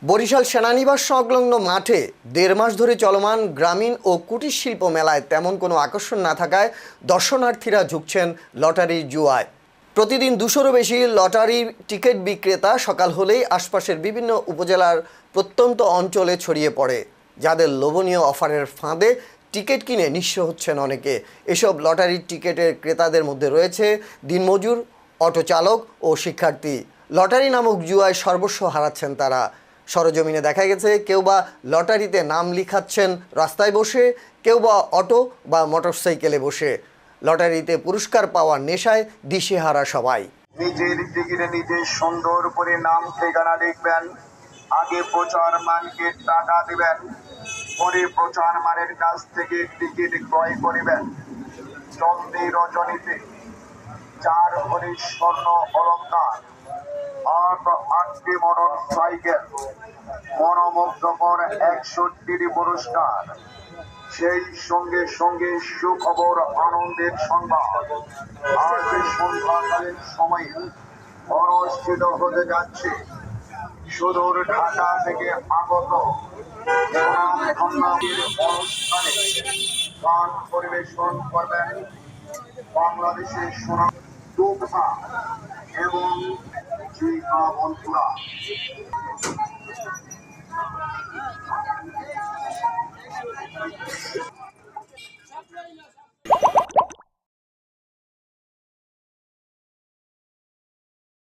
বরিশাল সেনানিবাস সংলগ্ন মাঠে ১.৫ মাস ধরে চলমান গ্রামীণ ও কুটির শিল্প মেলায় তেমন কোনো আকর্ষণ না থাকায় দর্শনার্থীরা ঝুঁকছেন লটারির জুয়ায়। প্রতিদিন ২০০-রও বেশি লটারির টিকিট বিক্রেতা সকাল হলেই আশপাশের বিভিন্ন উপজেলার প্রত্যন্ত অঞ্চলে ছড়িয়ে পড়ে, যাদের লোভনীয় অফারের ফাঁদে টিকিট কিনে নিঃস্ব হচ্ছেন অনেকে। এসব লটারির টিকিটের ক্রেতাদের মধ্যে রয়েছে দিনমজুর, অটো চালক ও শিক্ষার্থী। লটারি নামক জুয়ায় সর্বস্ব হারাচ্ছেন তারা। সরজমিনে দেখা গেছে কেউ বা লটারিতে নাম লিখাচ্ছেন রাস্তায় বসে, কেউ বা অটো বা মোটরসাইকেলে বসে। লটারিতে পুরস্কার পাওয়ার নেশায় দিশেহারা সবাই। নিজের টিকিটে নিজে সুন্দর করে নাম ঠিকানা লিখবেন, আগে প্রচার মানকে টাকা দিবেন, পরে প্রচার মানের কাছ থেকে টিকিট ক্রয় করিবেন। চন্দ্রী রজনীতে 4 ভরি স্বর্ণ অলঙ্কার, 8টি মোটর সাইকেল, মনোমুগ্ধকর 61টি পুরস্কার, সেই সঙ্গে সঙ্গে সুখবর, আনন্দের সংবাদ। আজ সন্ধ্যাকালীন সময়ে অনুষ্ঠিত হতে যাচ্ছে সুদূর ঢাকা থেকে আগত অনুষ্ঠানে গান পরিবেশন করবেন বাংলাদেশের সুনাম তুফা এবং জিকা বন্ধুরা।